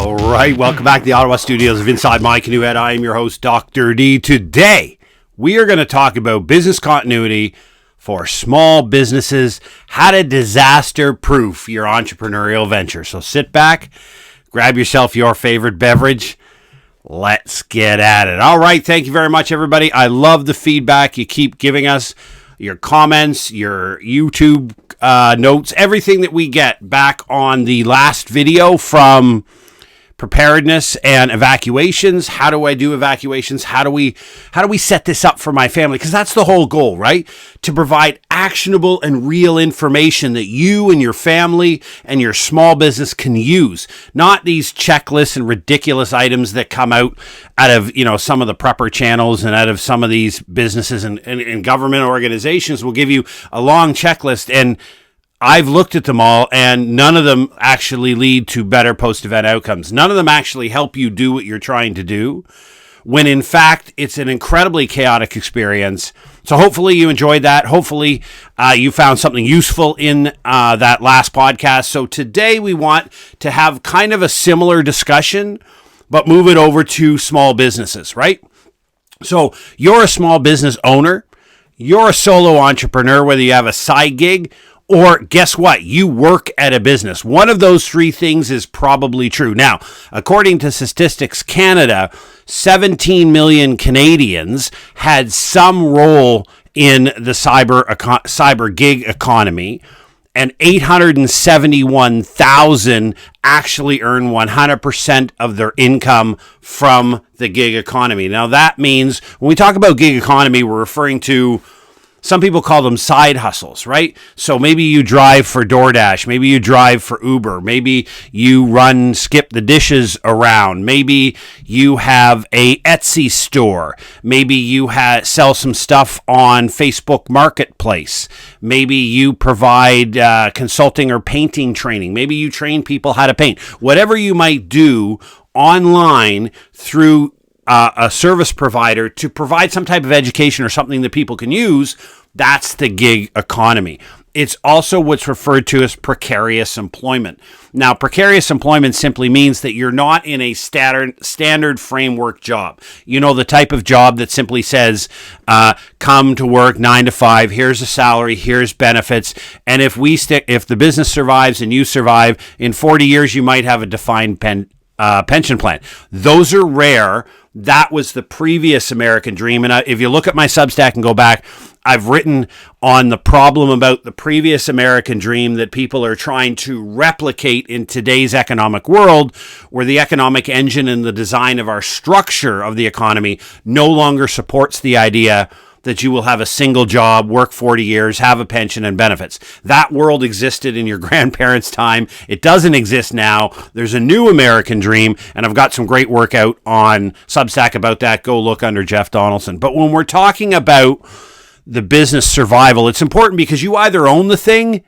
All right, welcome back to the Ottawa studios of Inside My Canoe Head. I am your host, Dr. D. Today, we are going to talk about business continuity for small businesses, how to disaster-proof your entrepreneurial venture. So sit back, grab yourself your favorite beverage. Let's get at it. All right, thank you very much, everybody. I love the feedback you keep giving us, your comments, your YouTube notes, everything that we get back on the last video from preparedness and evacuations. How do I do evacuations? How do we set this up for my family? Because that's the whole goal, right? To provide actionable and real information that you and your family and your small business can use. Not these checklists and ridiculous items that come out of, some of the prepper channels and out of some of these businesses and government organizations will give you a long checklist, and I've looked at them all, and none of them actually lead to better post-event outcomes. None of them actually help you do what you're trying to do, when in fact, it's an incredibly chaotic experience. So hopefully you enjoyed that. Hopefully you found something useful in that last podcast. So today we want to have kind of a similar discussion, but move it over to small businesses, right? So you're a small business owner. You're a solo entrepreneur, whether you have a side gig, or guess what? You work at a business. One of those three things is probably true. Now, according to Statistics Canada, 17 million Canadians had some role in the cyber gig economy, and 871,000 actually earn 100% of their income from the gig economy. Now, that means when we talk about gig economy, we're referring to, some people call them side hustles, right? So maybe you drive for DoorDash. Maybe you drive for Uber. Maybe you run Skip the Dishes around. Maybe you have a Etsy store. Maybe you sell some stuff on Facebook Marketplace. Maybe you provide consulting or painting training. Maybe you train people how to paint. Whatever you might do online through a service provider to provide some type of education or something that people can use, that's the gig economy. It's also what's referred to as precarious employment. Now, precarious employment simply means that you're not in a standard framework job. You know, the type of job that simply says, come to work 9 to 5, here's a salary, here's benefits, and if the business survives and you survive, in 40 years you might have a defined pension plan. Those are rare. That was the previous American dream. And if you look at my Substack and go back, I've written on the problem about the previous American dream that people are trying to replicate in today's economic world, where the economic engine and the design of our structure of the economy no longer supports the idea that you will have a single job, work 40 years, have a pension and benefits. That world existed in your grandparents' time. It doesn't exist now. There's a new American dream, and I've got some great work out on Substack about that. Go look under Jeff Donaldson. But when we're talking about the business survival, it's important because you either own the thing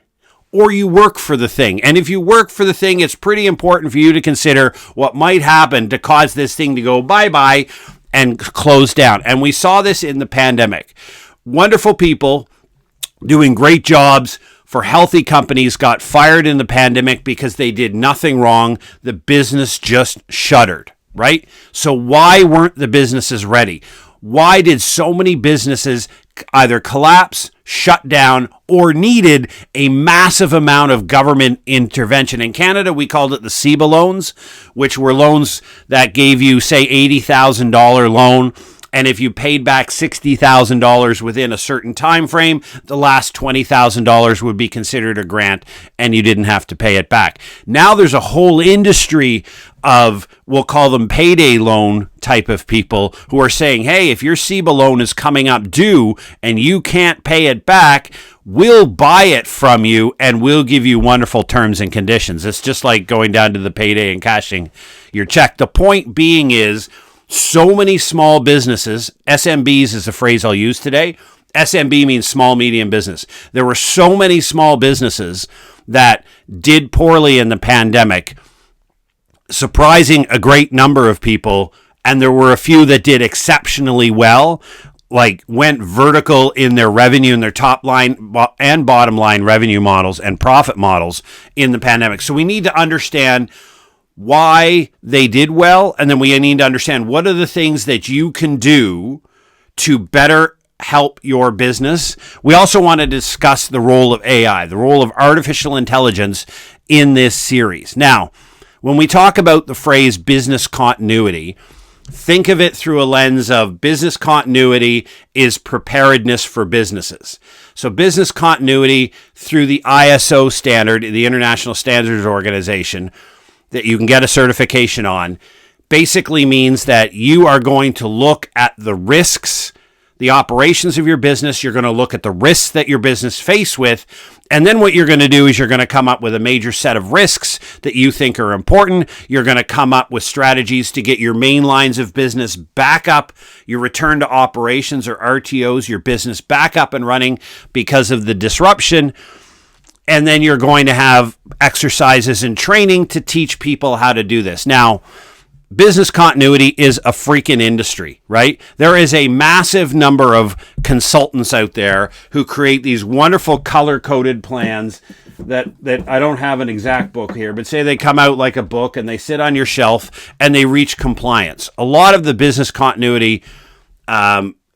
or you work for the thing. And if you work for the thing, it's pretty important for you to consider what might happen to cause this thing to go bye-bye and close down. And we saw this in the pandemic. Wonderful people doing great jobs for healthy companies got fired in the pandemic because they did nothing wrong. The business just shuttered, right? So why weren't the businesses ready? Why did so many businesses either collapse, shut down, or needed a massive amount of government intervention? In Canada, we called it the CEBA loans, which were loans that gave you, say, $80,000 loan. And if you paid back $60,000 within a certain time frame, the last $20,000 would be considered a grant and you didn't have to pay it back. Now there's a whole industry of, we'll call them payday loan type of people who are saying, hey, if your CEBA loan is coming up due and you can't pay it back, we'll buy it from you and we'll give you wonderful terms and conditions. It's just like going down to the payday and cashing your check. The point being is, so many small businesses, SMBs is the phrase I'll use today. SMB means small, medium business. There were so many small businesses that did poorly in the pandemic, surprising a great number of people, and there were a few that did exceptionally well, like went vertical in their revenue and their top line and bottom line revenue models and profit models in the pandemic. So we need to understand why they did well, and then we need to understand what are the things that you can do to better help your business. We also want to discuss the role of AI, the role of artificial intelligence in this series. Now, when we talk about the phrase business continuity, think of it through a lens of business continuity is preparedness for businesses. So business continuity through the ISO standard, the International Standards Organization, that you can get a certification on, basically means that you are going to look at the risks, the operations of your business. You're going to look at the risks that your business face with. And then what you're going to do is you're going to come up with a major set of risks that you think are important. You're going to come up with strategies to get your main lines of business back up, your return to operations or RTOs, your business back up and running because of the disruption. And then you're going to have exercises and training to teach people how to do this. Now, business continuity is a freaking industry, right? There is a massive number of consultants out there who create these wonderful color-coded plans that I don't have an exact book here, but say they come out like a book and they sit on your shelf and they reach compliance. A lot of the business continuity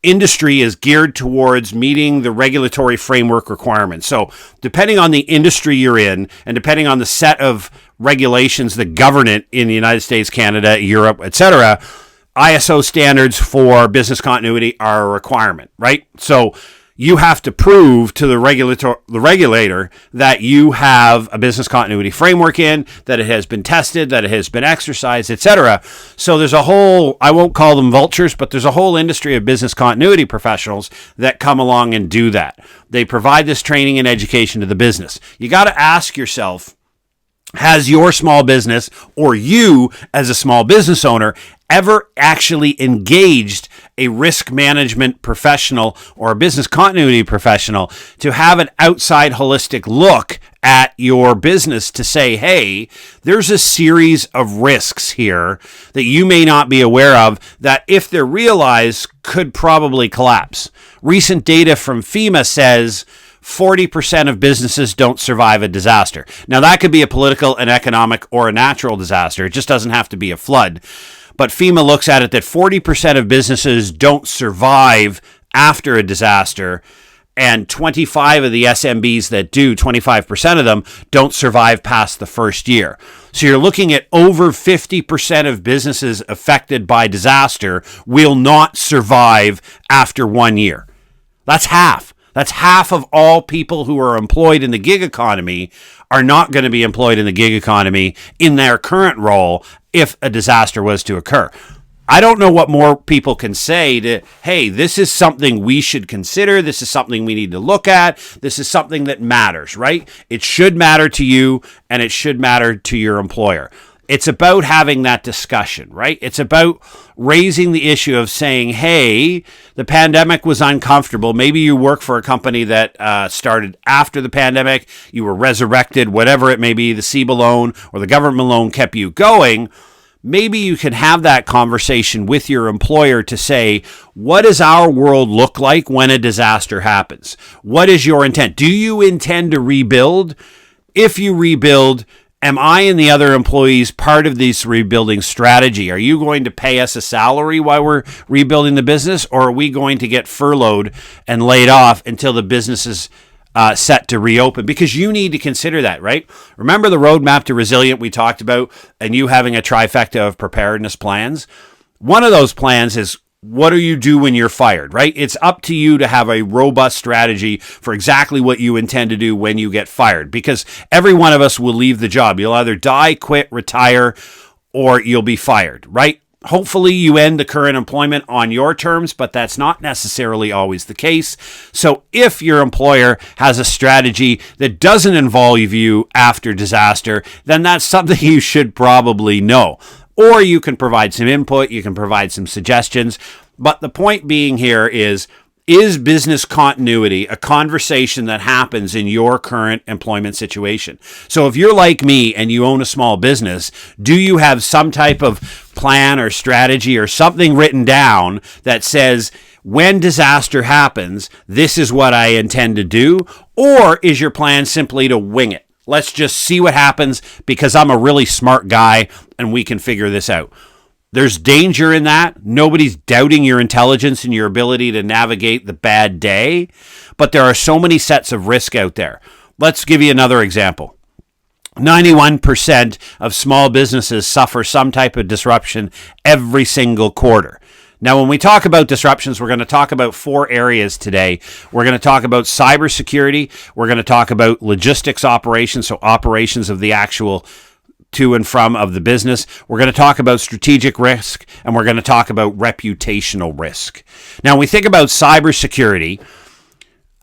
industry is geared towards meeting the regulatory framework requirements. So depending on the industry you're in and depending on the set of regulations that govern it in the United States, Canada, Europe, etc., ISO standards for business continuity are a requirement, right? So you have to prove to the regulator that you have a business continuity framework in, that it has been tested, that it has been exercised, etc. So there's a whole, I won't call them vultures, but there's a whole industry of business continuity professionals that come along and do that. They provide this training and education to the business. You got to ask yourself, has your small business or you as a small business owner ever actually engaged a risk management professional or a business continuity professional to have an outside holistic look at your business to say, hey, there's a series of risks here that you may not be aware of that if they're realized could probably collapse. Recent data from FEMA says 40% of businesses don't survive a disaster. Now, that could be a political, an economic, or a natural disaster. It just doesn't have to be a flood. But FEMA looks at it that 40% of businesses don't survive after a disaster, and 25 of the SMBs that do, 25% of them, don't survive past the first year. So you're looking at over 50% of businesses affected by disaster will not survive after 1 year. That's half. That's half of all people who are employed in the gig economy are not going to be employed in the gig economy in their current role if a disaster was to occur. I don't know what more people can say to, hey, this is something we should consider. This is something we need to look at. This is something that matters, right? It should matter to you and it should matter to your employer. It's about having that discussion, right? It's about raising the issue of saying, hey, the pandemic was uncomfortable. Maybe you work for a company that started after the pandemic. You were resurrected, whatever it may be. The CEBA loan or the government loan kept you going. Maybe you can have that conversation with your employer to say, what does our world look like when a disaster happens? What is your intent? Do you intend to rebuild? If you rebuild, am I and the other employees part of this rebuilding strategy? Are you going to pay us a salary while we're rebuilding the business, or are we going to get furloughed and laid off until the business is set to reopen? Because you need to consider that, right? Remember the roadmap to resilient we talked about and you having a trifecta of preparedness plans? One of those plans is, what do you do when you're fired, right? It's up to you to have a robust strategy for exactly what you intend to do when you get fired, because every one of us will leave the job. You'll either die, quit, retire, or you'll be fired, right? Hopefully you end the current employment on your terms, but that's not necessarily always the case. So if your employer has a strategy that doesn't involve you after disaster, then that's something you should probably know. Or you can provide some input, you can provide some suggestions. But the point being here is business continuity a conversation that happens in your current employment situation? So if you're like me and you own a small business, do you have some type of plan or strategy or something written down that says, when disaster happens, this is what I intend to do? Or is your plan simply to wing it? Let's just see what happens because I'm a really smart guy and we can figure this out. There's danger in that. Nobody's doubting your intelligence and your ability to navigate the bad day, but there are so many sets of risk out there. Let's give you another example. 91% of small businesses suffer some type of disruption every single quarter. Now, when we talk about disruptions, we're going to talk about 4 areas today. We're going to talk about cybersecurity. We're going to talk about logistics operations, so operations of the actual to and from of the business. We're going to talk about strategic risk, and we're going to talk about reputational risk. Now, when we think about cybersecurity,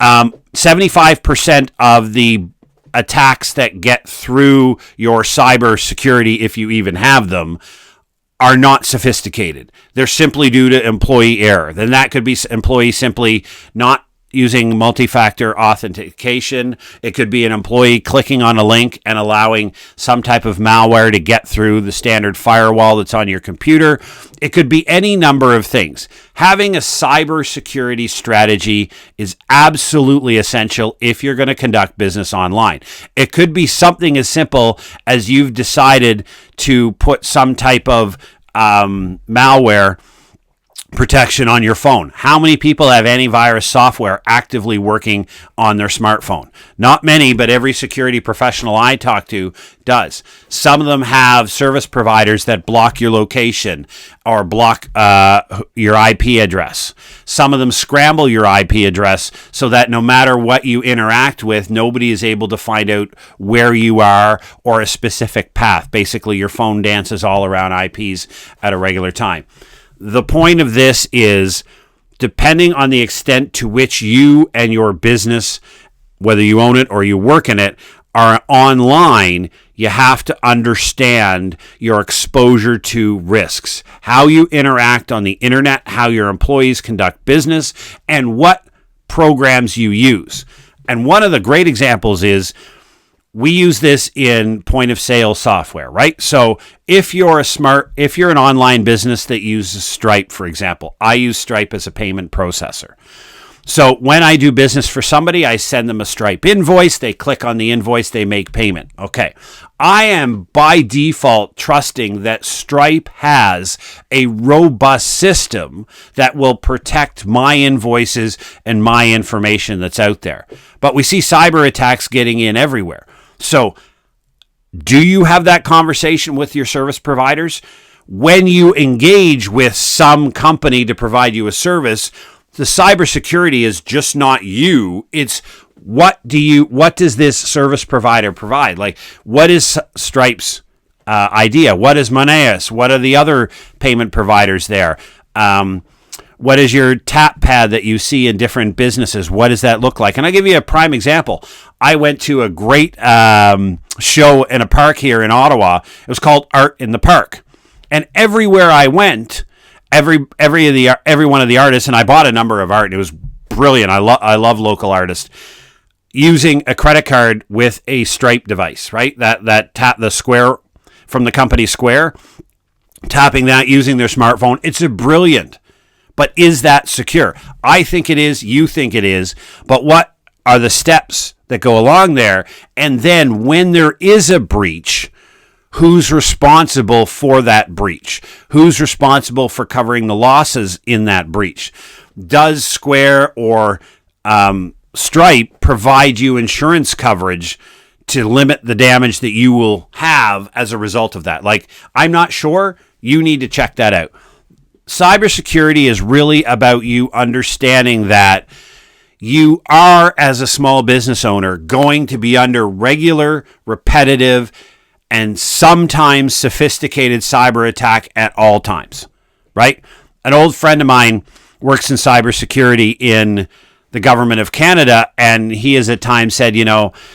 75% of the attacks that get through your cybersecurity, if you even have them, are not sophisticated. They're simply due to employee error. Then that could be employees simply not using multi-factor authentication. It could be an employee clicking on a link and allowing some type of malware to get through the standard firewall that's on your computer. It could be any number of things. Having a cybersecurity strategy is absolutely essential if you're going to conduct business online. It could be something as simple as you've decided to put some type of malware protection on your phone. How many people have antivirus software actively working on their smartphone? Not many, but every security professional I talk to does. Some of them have service providers that block your location or block your IP address. Some of them scramble your IP address so that no matter what you interact with, nobody is able to find out where you are or a specific path. Basically, your phone dances all around IPs at a regular time. The point of this is, depending on the extent to which you and your business, whether you own it or you work in it, are online, you have to understand your exposure to risks, how you interact on the internet, how your employees conduct business, and what programs you use. And one of the great examples is, we use this in point of sale software, right? So if you're an online business that uses Stripe, for example, I use Stripe as a payment processor. So when I do business for somebody, I send them a Stripe invoice. They click on the invoice, they make payment. Okay. I am by default trusting that Stripe has a robust system that will protect my invoices and my information that's out there. But we see cyber attacks getting in everywhere. So, do you have that conversation with your service providers? When you engage with some company to provide you a service, the cybersecurity is just not you. It's what does this service provider provide? Like, what is Stripe's idea? What is Moneus? What are the other payment providers there? What is your tap pad that you see in different businesses? What does that look like? And I'll give you a prime example. I went to a great show in a park here in Ottawa. It was called Art in the Park. And everywhere I went, every one of the artists, and I bought a number of art, and it was brilliant. I love local artists. Using a credit card with a Stripe device, right? That tap the Square from the company Square, tapping that using their smartphone. It's brilliant. But is that secure? I think it is. You think it is. But what are the steps that go along there? And then when there is a breach, who's responsible for that breach? Who's responsible for covering the losses in that breach? Does Square or Stripe provide you insurance coverage to limit the damage that you will have as a result of that? Like, I'm not sure. You need to check that out. Cybersecurity is really about you understanding that you are, as a small business owner, going to be under regular, repetitive, and sometimes sophisticated cyber attack at all times, right? An old friend of mine works in cybersecurity in the government of Canada, and he has at times said,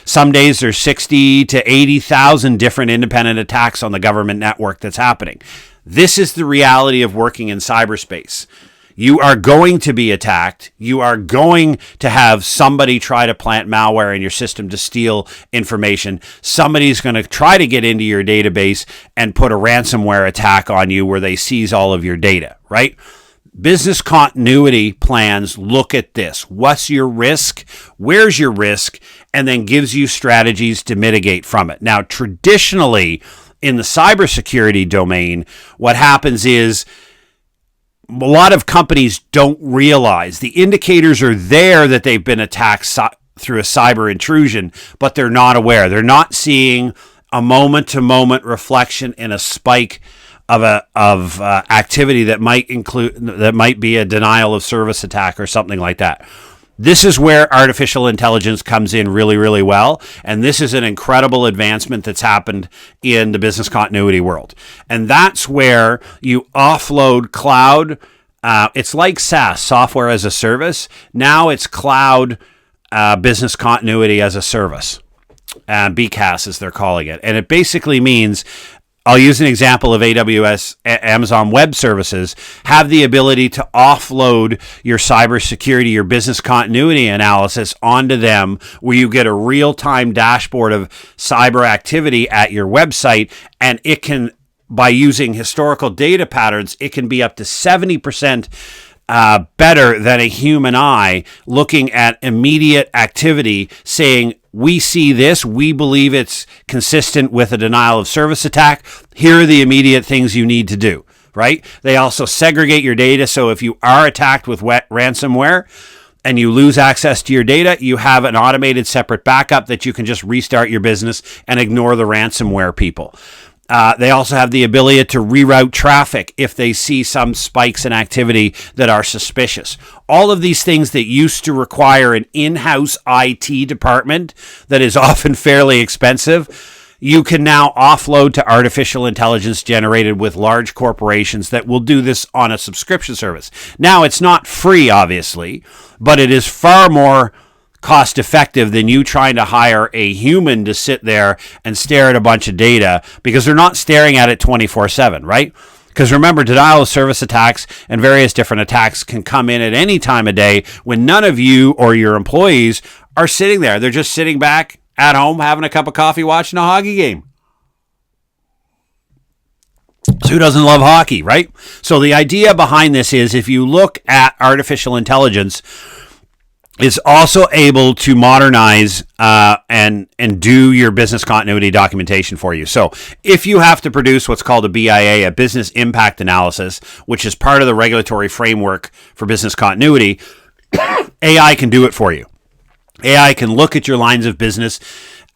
some days there's 60 to 80,000 different independent attacks on the government network that's happening. This is the reality of working in cyberspace. You are going to be attacked. You are going to have somebody try to plant malware in your system to steal information. Somebody's going to try to get into your database and put a ransomware attack on you where they seize all of your data, right? Business continuity plans look at this. What's your risk? Where's your risk? And then gives you strategies to mitigate from it. Now, traditionally, in the cybersecurity domain, what happens is a lot of companies don't realize the indicators are there that they've been attacked through a cyber intrusion, but they're not aware. They're not seeing a moment-to-moment reflection in a spike of activity that might be a denial of service attack or something like that. This is where artificial intelligence comes in really, really well. And this is an incredible advancement that's happened in the business continuity world. And that's where you offload cloud. It's like SaaS, software as a service. Now it's cloud business continuity as a service. BCAS, as they're calling it. And it basically means, I'll use an example of AWS, Amazon Web Services, have the ability to offload your cybersecurity, your business continuity analysis onto them, where you get a real-time dashboard of cyber activity at your website, and it can, by using historical data patterns, it can be up to 70% better than a human eye looking at immediate activity, saying, we see this, we believe it's consistent with a denial of service attack. Here are the immediate things you need to do, right? They also segregate your data, so if you are attacked with ransomware and you lose access to your data, you have an automated separate backup that you can just restart your business and ignore the ransomware people. They also have the ability to reroute traffic if they see some spikes in activity that are suspicious. All of these things that used to require an in-house IT department that is often fairly expensive, you can now offload to artificial intelligence generated with large corporations that will do this on a subscription service. Now, it's not free, obviously, but it is far more cost effective than you trying to hire a human to sit there and stare at a bunch of data, because they're not staring at it 24/7, right? Because remember, denial of service attacks and various different attacks can come in at any time of day when none of you or your employees are sitting there. They're just sitting back at home having a cup of coffee watching a hockey game. So who doesn't love hockey, right? So the idea behind this is, if you look at artificial intelligence, is also able to modernize and do your business continuity documentation for you. So if you have to produce what's called a BIA, a business impact analysis, which is part of the regulatory framework for business continuity, AI can do it for you. AI can look at your lines of business,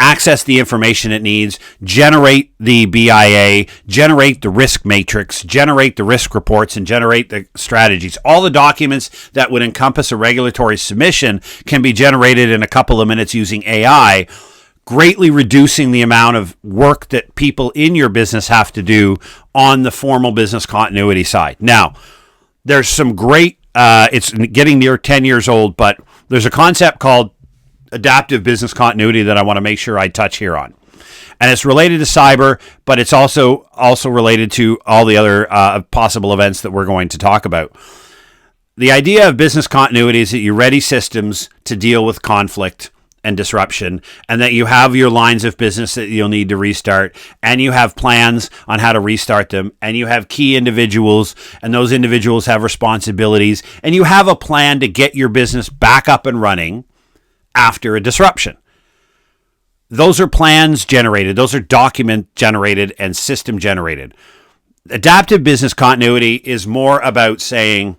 access the information it needs, generate the BIA, generate the risk matrix, generate the risk reports, and generate the strategies. All the documents that would encompass a regulatory submission can be generated in a couple of minutes using AI, greatly reducing the amount of work that people in your business have to do on the formal business continuity side. Now, there's some great, it's getting near 10 years old, but there's a concept called adaptive business continuity that I want to make sure I touch here on. And it's related to cyber, but it's also related to all the other possible events that we're going to talk about. The idea of business continuity is that you ready systems to deal with conflict and disruption, and that you have your lines of business that you'll need to restart, and you have plans on how to restart them, and you have key individuals, and those individuals have responsibilities, and you have a plan to get your business back up and running after a disruption. Those are plans generated. Those are document generated and system generated. Adaptive business continuity is more about saying,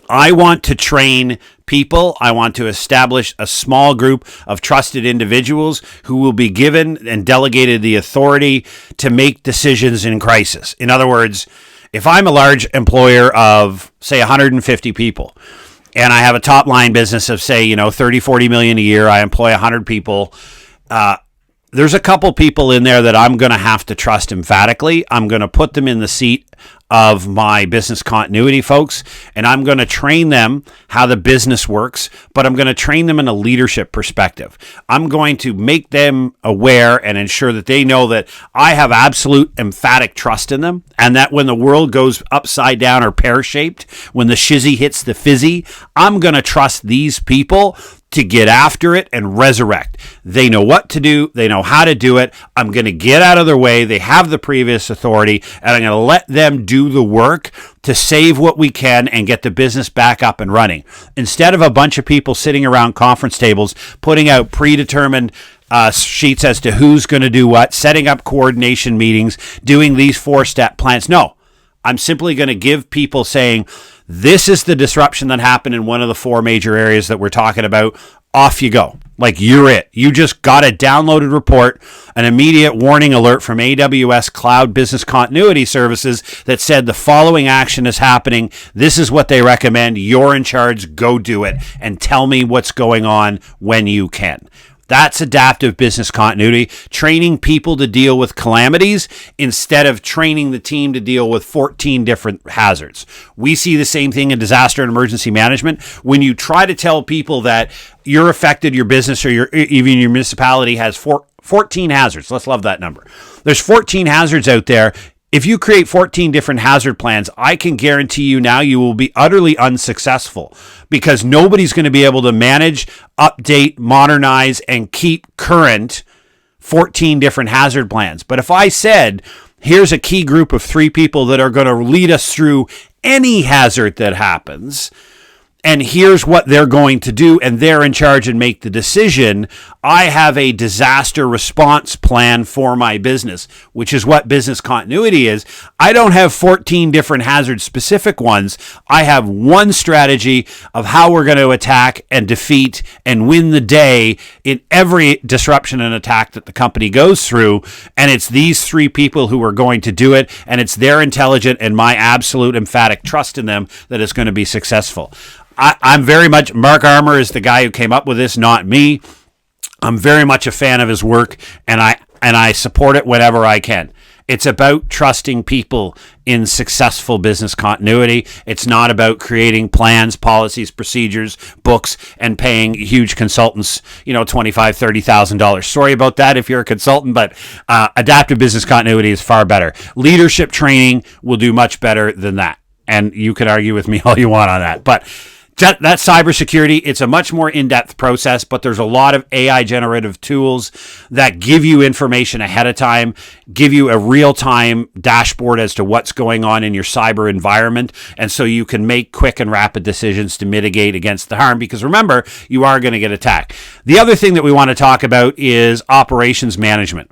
I want to train people. I want to establish a small group of trusted individuals who will be given and delegated the authority to make decisions in crisis. In other words, if I'm a large employer of, say, 150 people, and I have a top line business of, say, 30, 40 million a year, I employ 100 people, there's a couple people in there that I'm going to have to trust emphatically. I'm going to put them in the seat of my business continuity folks, and I'm going to train them how the business works, but I'm going to train them in a leadership perspective. I'm going to make them aware and ensure that they know that I have absolute emphatic trust in them, and that when the world goes upside down or pear-shaped, when the shizzy hits the fizzy, I'm going to trust these people to get after it and resurrect. They know what to do. They know how to do it. I'm going to get out of their way. They have the previous authority, and I'm going to let them do the work to save what we can and get the business back up and running. Instead of a bunch of people sitting around conference tables, putting out predetermined sheets as to who's going to do what, setting up coordination meetings, doing these 4-step plans. No, I'm simply going to give people saying, this is the disruption that happened in one of the 4 major areas that we're talking about. Off you go. Like, you're it. You just got a downloaded report, an immediate warning alert from AWS Cloud Business Continuity Services that said the following action is happening. This is what they recommend. You're in charge. Go do it. And tell me what's going on when you can. That's adaptive business continuity, training people to deal with calamities instead of training the team to deal with 14 different hazards. We see the same thing in disaster and emergency management. When you try to tell people that you're affected, your business or even your municipality has 14 hazards. Let's love that number. There's 14 hazards out there. If you create 14 different hazard plans, I can guarantee you now you will be utterly unsuccessful because nobody's going to be able to manage, update, modernize, and keep current 14 different hazard plans. But if I said, here's a key group of 3 people that are going to lead us through any hazard that happens, and here's what they're going to do, and they're in charge and make the decision, I have a disaster response plan for my business, which is what business continuity is. I don't have 14 different hazard-specific ones. I have one strategy of how we're going to attack and defeat and win the day in every disruption and attack that the company goes through, and it's these 3 people who are going to do it, and it's their intelligent and my absolute emphatic trust in them that is going to be successful. I'm very much, Mark Armour is the guy who came up with this, not me. I'm very much a fan of his work, and I support it whenever I can. It's about trusting people in successful business continuity. It's not about creating plans, policies, procedures, books, and paying huge consultants, $25,000, $30,000. Sorry about that if you're a consultant, but adaptive business continuity is far better. Leadership training will do much better than that. And you can argue with me all you want on that. But that's cybersecurity. It's a much more in-depth process, but there's a lot of AI generative tools that give you information ahead of time, give you a real-time dashboard as to what's going on in your cyber environment, and so you can make quick and rapid decisions to mitigate against the harm, because remember, you are going to get attacked. The other thing that we want to talk about is operations management.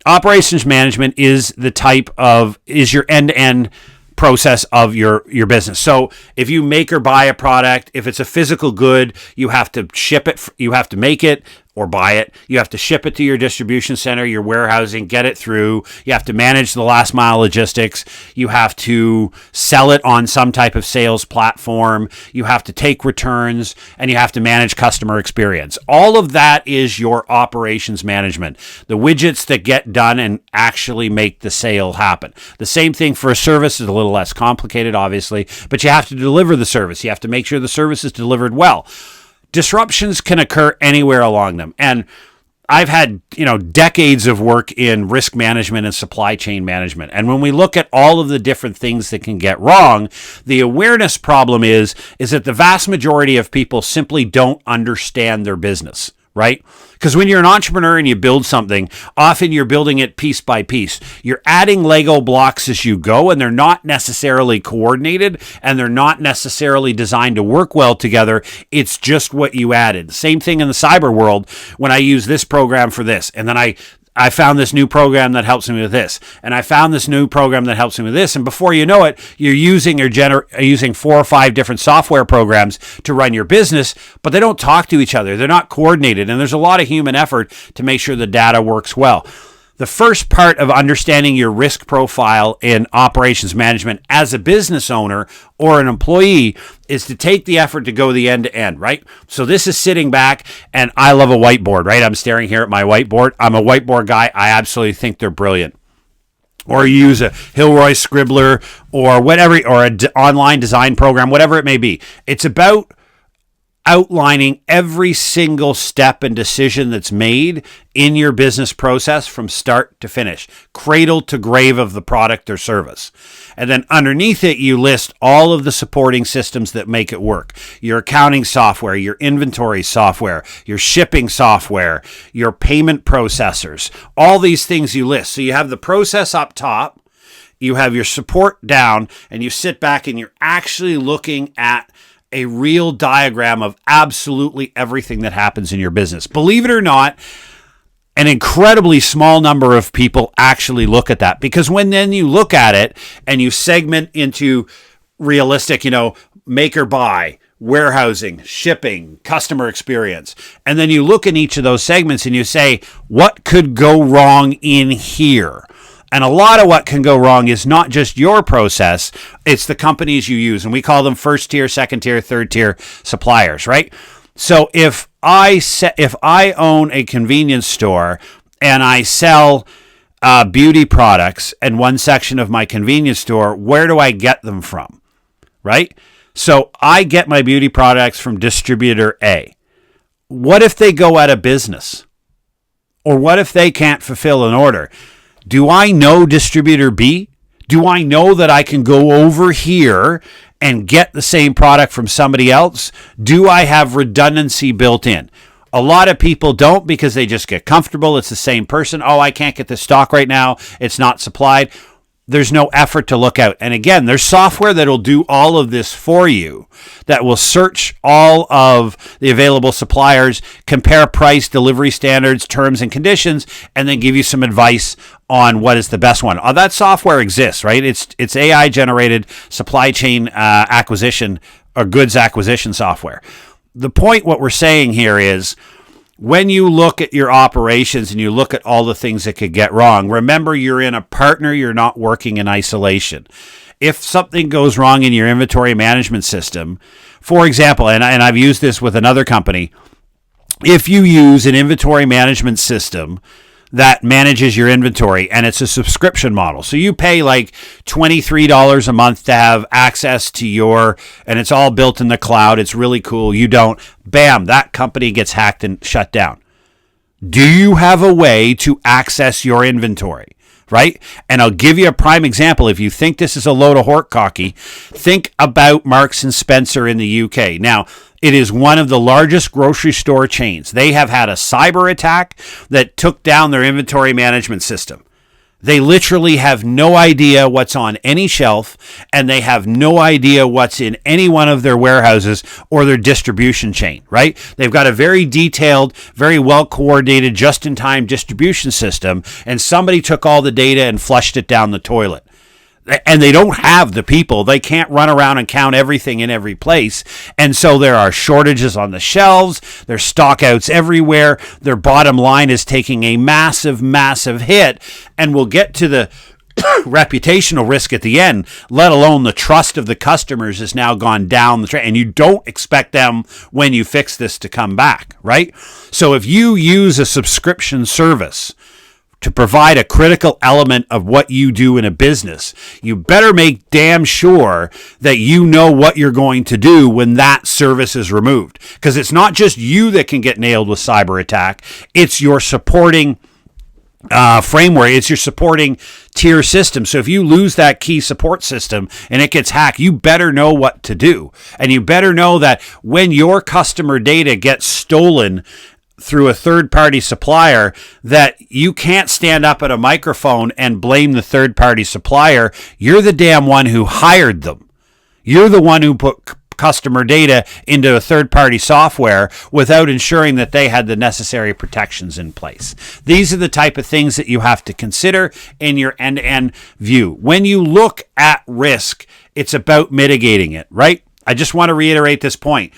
Operations management is your end-to-end process of your business. So if you make or buy a product, if it's a physical good, you have to ship it, you have to make it or buy it. You have to ship it to your distribution center, your warehousing, get it through. You have to manage the last mile logistics. You have to sell it on some type of sales platform. You have to take returns, and you have to manage customer experience. All of that is your operations management, the widgets that get done and actually make the sale happen. The same thing for a service is a little less complicated, obviously, but you have to deliver the service. You have to make sure the service is delivered well. Disruptions can occur anywhere along them. And I've had, decades of work in risk management and supply chain management. And when we look at all of the different things that can get wrong, the awareness problem is that the vast majority of people simply don't understand their business, right? Because when you're an entrepreneur and you build something, often you're building it piece by piece. You're adding Lego blocks as you go, and they're not necessarily coordinated, and they're not necessarily designed to work well together. It's just what you added. Same thing in the cyber world. When I use this program for this, and then I found this new program that helps me with this, and I found this new program that helps me with this, and before you know it, you're using 4 or 5 different software programs to run your business, but they don't talk to each other. They're not coordinated, and there's a lot of human effort to make sure the data works well. The first part of understanding your risk profile in operations management as a business owner or an employee is to take the effort to go the end to end, right? So this is sitting back, and I love a whiteboard, right? I'm staring here at my whiteboard. I'm a whiteboard guy. I absolutely think they're brilliant. Or you use a Hilroy Scribbler or whatever, or an online design program, whatever it may be. It's about outlining every single step and decision that's made in your business process from start to finish, cradle to grave of the product or service. And then underneath it, you list all of the supporting systems that make it work. Your accounting software, your inventory software, your shipping software, your payment processors, all these things you list. So you have the process up top, you have your support down, and you sit back and you're actually looking at a real diagram of absolutely everything that happens in your business. Believe it or not, an incredibly small number of people actually look at that, because when then you look at it and you segment into realistic, make or buy, warehousing, shipping, customer experience, and then you look in each of those segments and you say, what could go wrong in here? And a lot of what can go wrong is not just your process, it's the companies you use. And we call them first tier, second tier, third tier suppliers, right? So if I own a convenience store and I sell beauty products in one section of my convenience store, where do I get them from, right? So I get my beauty products from distributor A. What if they go out of business? Or what if they can't fulfill an order? Do I know distributor B? Do I know that I can go over here and get the same product from somebody else? Do I have redundancy built in? A lot of people don't, because they just get comfortable. It's the same person. Oh, I can't get the stock right now. It's not supplied. There's no effort to look out. And again, there's software that'll do all of this for you, that will search all of the available suppliers, compare price, delivery standards, terms and conditions, and then give you some advice on what is the best one. That software exists, right? It's AI generated supply chain acquisition or goods acquisition software. The point, what we're saying here is, when you look at your operations and you look at all the things that could get wrong, remember you're in a partner, you're not working in isolation. If something goes wrong in your inventory management system, for example, and I've used this with another company, if you use an inventory management system that manages your inventory and it's a subscription model, so you pay like $23 a month to have access to and it's all built in the cloud, it's really cool, you don't, bam, that company gets hacked and shut down. Do you have a way to access your inventory? Right? And I'll give you a prime example. If you think this is a load of hortcocky, think about Marks and Spencer in the UK. Now, it is one of the largest grocery store chains. They have had a cyber attack that took down their inventory management system. They literally have no idea what's on any shelf, and they have no idea what's in any one of their warehouses or their distribution chain, right? They've got a very detailed, very well-coordinated, just-in-time distribution system, and somebody took all the data and flushed it down the toilet. And they don't have the people. They can't run around and count everything in every place. And so there are shortages on the shelves. There's stockouts everywhere. Their bottom line is taking a massive, massive hit. And we'll get to the reputational risk at the end, let alone the trust of the customers has now gone down the track. And you don't expect them, when you fix this, to come back, right? So if you use a subscription service to provide a critical element of what you do in a business, you better make damn sure that you know what you're going to do when that service is removed. Because it's not just you that can get nailed with cyber attack. It's your supporting framework. It's your supporting tier system. So if you lose that key support system and it gets hacked, you better know what to do. And you better know that when your customer data gets stolen through a third-party supplier, that you can't stand up at a microphone and blame the third-party supplier. You're the damn one who hired them. You're the one who put customer data into a third-party software without ensuring that they had the necessary protections in place. These are the type of things that you have to consider in your end-to-end view. When you look at risk, it's about mitigating it, right? I just want to reiterate this point.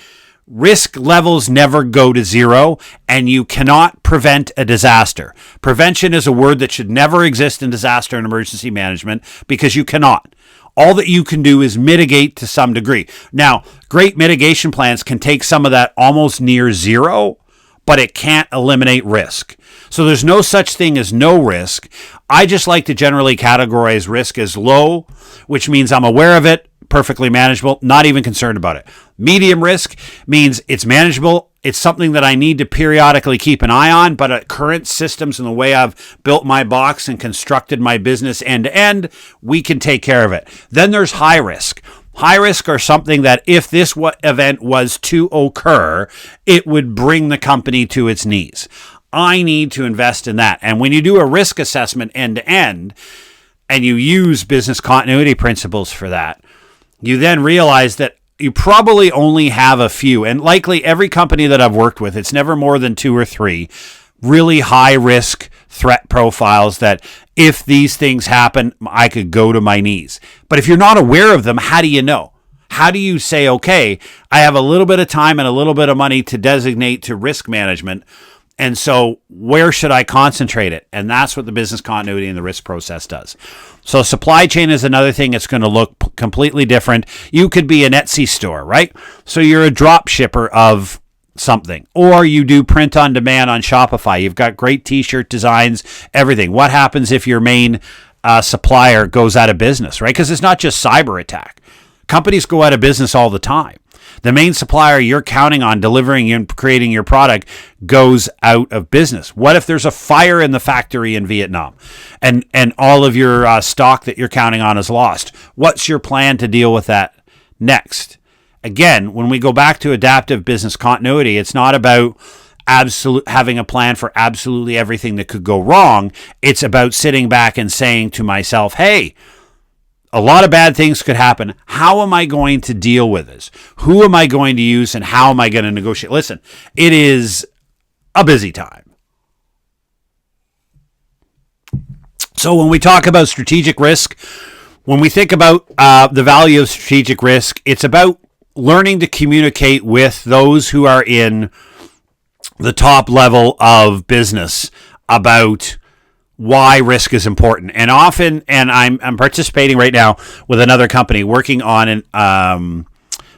Risk levels never go to zero, and you cannot prevent a disaster. Prevention is a word that should never exist in disaster and emergency management, because you cannot. All that you can do is mitigate to some degree. Now, great mitigation plans can take some of that almost near zero, but it can't eliminate risk. So there's no such thing as no risk. I just like to generally categorize risk as low, which means I'm aware of it, perfectly manageable, not even concerned about it. Medium risk means it's manageable. It's something that I need to periodically keep an eye on, but at current systems and the way I've built my box and constructed my business end to end, we can take care of it. Then there's high risk. High risk are something that if this event was to occur, it would bring the company to its knees. I need to invest in that. And when you do a risk assessment end to end, and you use business continuity principles for that, you then realize that you probably only have a few, and likely every company that I've worked with, it's never more than 2 or 3 really high risk threat profiles that if these things happen, I could go to my knees. But if you're not aware of them, how do you know? How do you say, okay, I have a little bit of time and a little bit of money to designate to risk management, and so where should I concentrate it? And that's what the business continuity and the risk process does. So supply chain is another thing that's going to look completely different. You could be an Etsy store, right? So you're a drop shipper of something, or you do print on demand on Shopify. You've got great t-shirt designs, everything. What happens if your main supplier goes out of business, right? Because it's not just cyber attack. Companies go out of business all the time. The main supplier you're counting on delivering and creating your product goes out of business. What if there's a fire in the factory in Vietnam and all of your stock that you're counting on is lost? What's your plan to deal with that next? Again, when we go back to adaptive business continuity, it's not about having a plan for absolutely everything that could go wrong. It's about sitting back and saying to myself, hey, a lot of bad things could happen. How am I going to deal with this? Who am I going to use and how am I going to negotiate? Listen, it is a busy time. So when we talk about strategic risk, when we think about the value of strategic risk, it's about learning to communicate with those who are in the top level of business about why risk is important. And often, and I'm participating right now with another company working on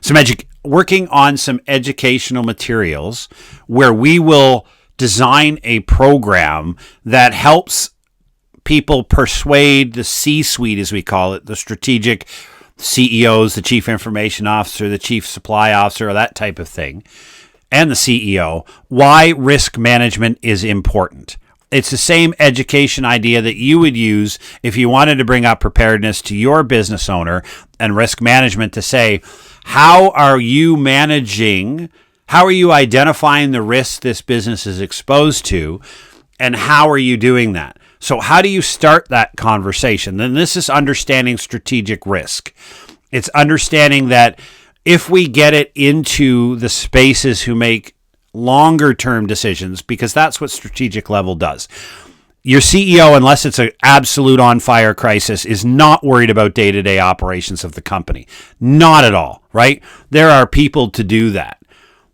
some educational materials where we will design a program that helps people persuade the C-suite, as we call it, the strategic CEOs, the chief information officer, the chief supply officer, or that type of thing, and the CEO, why risk management is important. It's the same education idea that you would use if you wanted to bring up preparedness to your business owner and risk management to say, how are you managing, how are you identifying the risks this business is exposed to, and how are you doing that? So how do you start that conversation? Then this is understanding strategic risk. It's understanding that if we get it into the spaces who make longer term decisions, because that's what strategic level does. Your CEO, unless it's an absolute on fire crisis, is not worried about day-to-day operations of the company. Not at all, right? There are people to do that.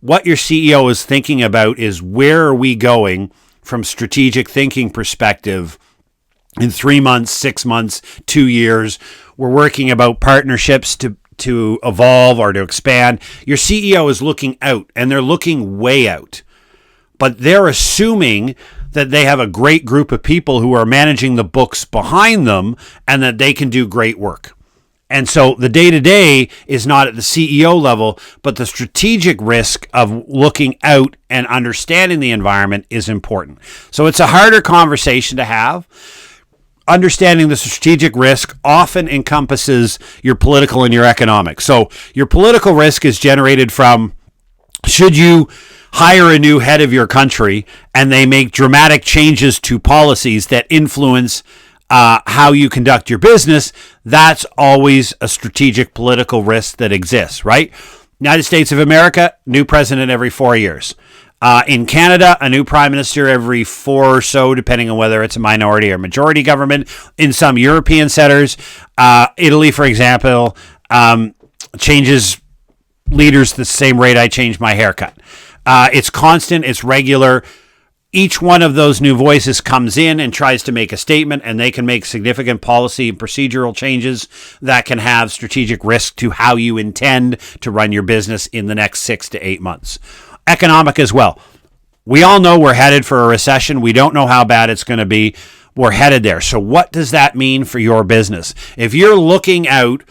What your CEO is thinking about is where are we going from strategic thinking perspective in 3 months, 6 months, 2 years. We're working about partnerships to evolve or to expand. Your CEO is looking out, and they're looking way out. But they're assuming that they have a great group of people who are managing the books behind them and that they can do great work. And so the day-to-day is not at the CEO level, but the strategic risk of looking out and understanding the environment is important. So it's a harder conversation to have. Understanding the strategic risk often encompasses your political and your economic. So your political risk is generated from, should you hire a new head of your country and they make dramatic changes to policies that influence how you conduct your business, that's always a strategic political risk that exists, right? United States of America, new president every 4 years. In Canada, a new prime minister every 4 or so, depending on whether it's a minority or majority government. In some European centers, Italy, for example, changes leaders the same rate I change my haircut. It's constant, it's regular. Each one of those new voices comes in and tries to make a statement, and they can make significant policy and procedural changes that can have strategic risk to how you intend to run your business in the next 6 to 8 months. Economic as well. We all know we're headed for a recession. We don't know how bad it's going to be. We're headed there. So what does that mean for your business? If you're looking out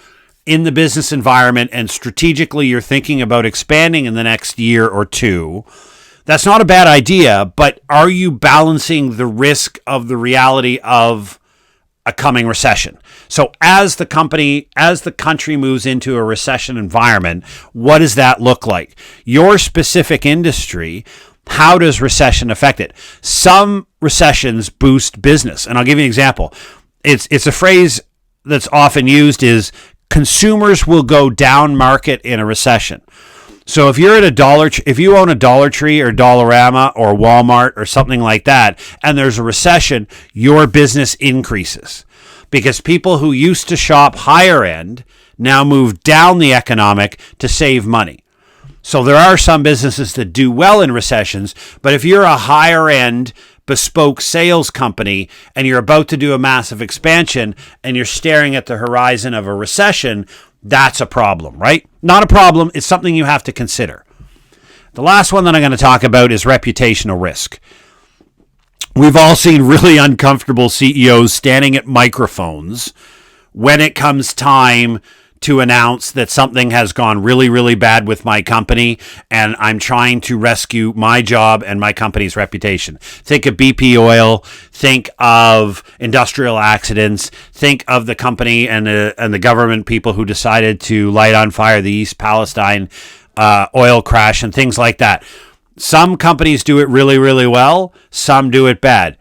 in the business environment and strategically you're thinking about expanding in the next year or two, that's not a bad idea, but are you balancing the risk of the reality of a coming recession? So as the country moves into a recession environment, what does that look like? Your specific industry, how does recession affect it? Some recessions boost business. And I'll give you an example. It's a phrase that's often used is consumers will go down market in a recession. So if you're at if you own a Dollar Tree or Dollarama or Walmart or something like that, and there's a recession, your business increases because people who used to shop higher end now move down the economic to save money. So there are some businesses that do well in recessions, but if you're a higher end bespoke sales company and you're about to do a massive expansion and you're staring at the horizon of a recession, that's a problem, right? Not a problem. It's something you have to consider. The last one that I'm going to talk about is reputational risk. We've all seen really uncomfortable CEOs standing at microphones when it comes time to announce that something has gone really, really bad with my company and I'm trying to rescue my job and my company's reputation. Think of BP oil, think of industrial accidents, think of the company and the government people who decided to light on fire the East Palestine oil crash and things like that. Some companies do it really, really well. Some do it bad.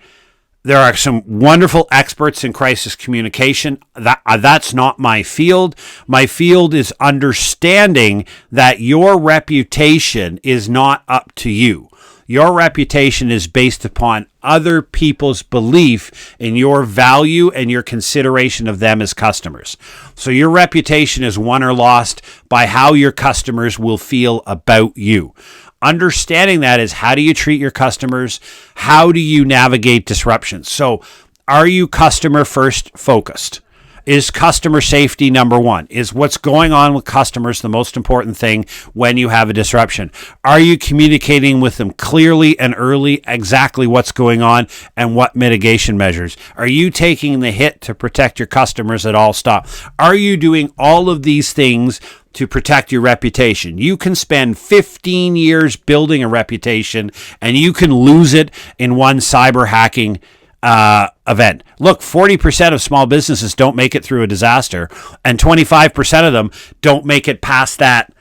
There are some wonderful experts in crisis communication. That's not my field. My field is understanding that your reputation is not up to you. Your reputation is based upon other people's belief in your value and your consideration of them as customers. So your reputation is won or lost by how your customers will feel about you. Understanding that is how do you treat your customers? How do you navigate disruptions? So are you customer first focused? Is customer safety number one? Is what's going on with customers the most important thing when you have a disruption? Are you communicating with them clearly and early exactly what's going on and what mitigation measures? Are you taking the hit to protect your customers at all stops? Are you doing all of these things to protect your reputation? You can spend 15 years building a reputation and you can lose it in one cyber hacking event. Look, 40% of small businesses don't make it through a disaster, and 25% of them don't make it past that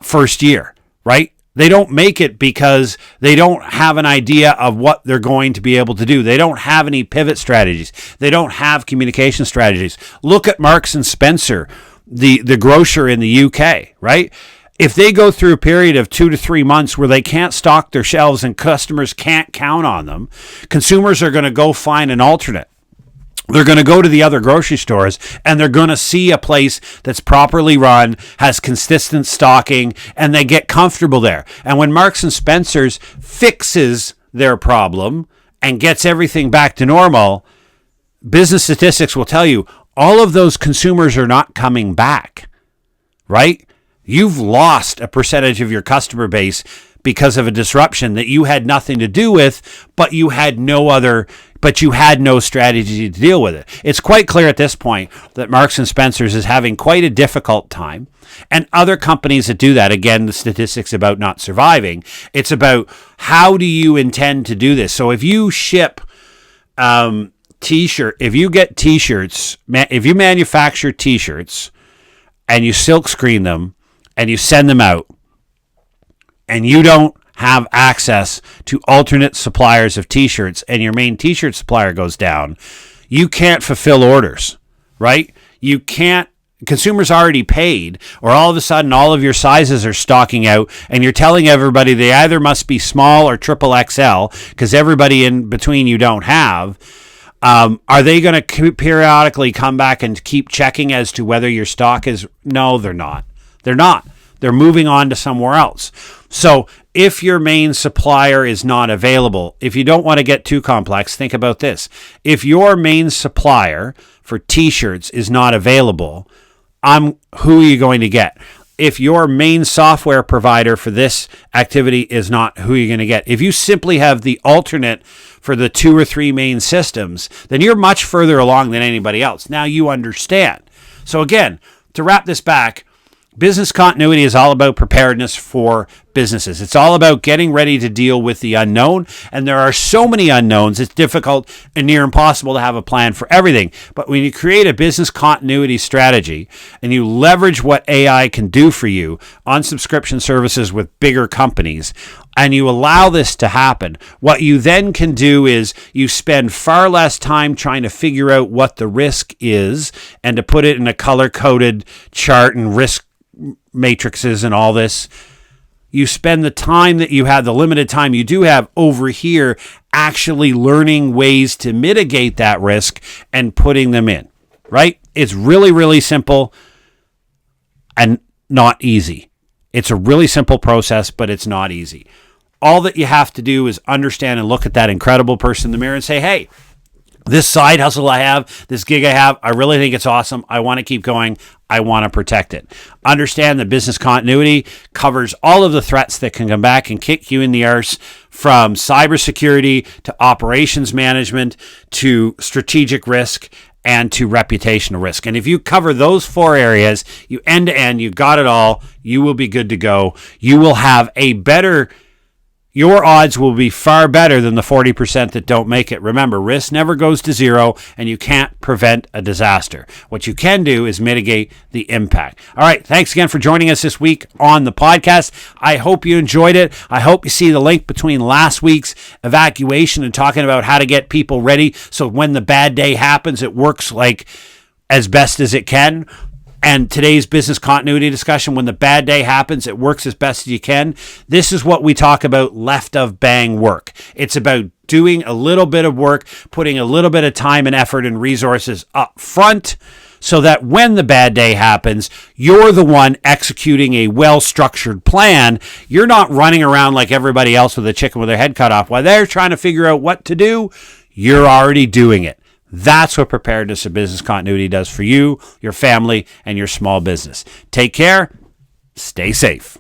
first year, right? They don't make it because they don't have an idea of what they're going to be able to do. They don't have any pivot strategies. They don't have communication strategies. Look at Marks and Spencer, the grocer in the UK, right? If they go through a period of 2 to 3 months where they can't stock their shelves and customers can't count on them, consumers are going to go find an alternate. They're going to go to the other grocery stores and they're going to see a place that's properly run, has consistent stocking, and they get comfortable there. And when Marks and Spencer's fixes their problem and gets everything back to normal, business statistics will tell you all of those consumers are not coming back, right? You've lost a percentage of your customer base because of a disruption that you had nothing to do with, but you had no strategy to deal with it. It's quite clear at this point that Marks and Spencer's is having quite a difficult time, and other companies that do that, again, the statistics about not surviving, it's about how do you intend to do this? So if you ship if you get t-shirts, if you manufacture t-shirts and you silk screen them, and you send them out, and you don't have access to alternate suppliers of t-shirts, and your main t-shirt supplier goes down, you can't fulfill orders, right? You can't. Consumers already paid, or all of a sudden all of your sizes are stocking out, and you're telling everybody they either must be small or triple XL, because everybody in between you don't have. Are they going to periodically come back and keep checking as to whether your stock is? No, they're not. They're not. They're moving on to somewhere else. So if your main supplier is not available, if you don't want to get too complex, think about this. If your main supplier for t-shirts is not available, who are you going to get? If your main software provider for this activity is not, who are you going to get? If you simply have the alternate for the 2 or 3 main systems, then you're much further along than anybody else. Now you understand. So again, to wrap this back, business continuity is all about preparedness for businesses. It's all about getting ready to deal with the unknown. And there are so many unknowns, it's difficult and near impossible to have a plan for everything. But when you create a business continuity strategy and you leverage what AI can do for you on subscription services with bigger companies, and you allow this to happen, what you then can do is you spend far less time trying to figure out what the risk is and to put it in a color-coded chart and risk matrices and all this. You spend the time that you have, the limited time you do have over here, actually learning ways to mitigate that risk and putting them in, right? It's really, really simple and not easy. It's a really simple process, but it's not easy. All that you have to do is understand and look at that incredible person in the mirror and say, hey, this side hustle I have, this gig I have, I really think it's awesome. I want to keep going. I want to protect it. Understand that business continuity covers all of the threats that can come back and kick you in the arse, from cybersecurity to operations management to strategic risk and to reputational risk. And if you cover those 4 areas, you end to end, you got it all, you will be good to go. You will have your odds will be far better than the 40% that don't make it. Remember, risk never goes to zero, and you can't prevent a disaster. What you can do is mitigate the impact. All right, thanks again for joining us this week on the podcast. I hope you enjoyed it. I hope you see the link between last week's evacuation and talking about how to get people ready so when the bad day happens, it works like as best as it can. And today's business continuity discussion, when the bad day happens, it works as best as you can. This is what we talk about left of bang work. It's about doing a little bit of work, putting a little bit of time and effort and resources up front so that when the bad day happens, you're the one executing a well-structured plan. You're not running around like everybody else with a chicken with their head cut off. While they're trying to figure out what to do, you're already doing it. That's what preparedness of business continuity does for you, your family, and your small business. Take care. Stay safe.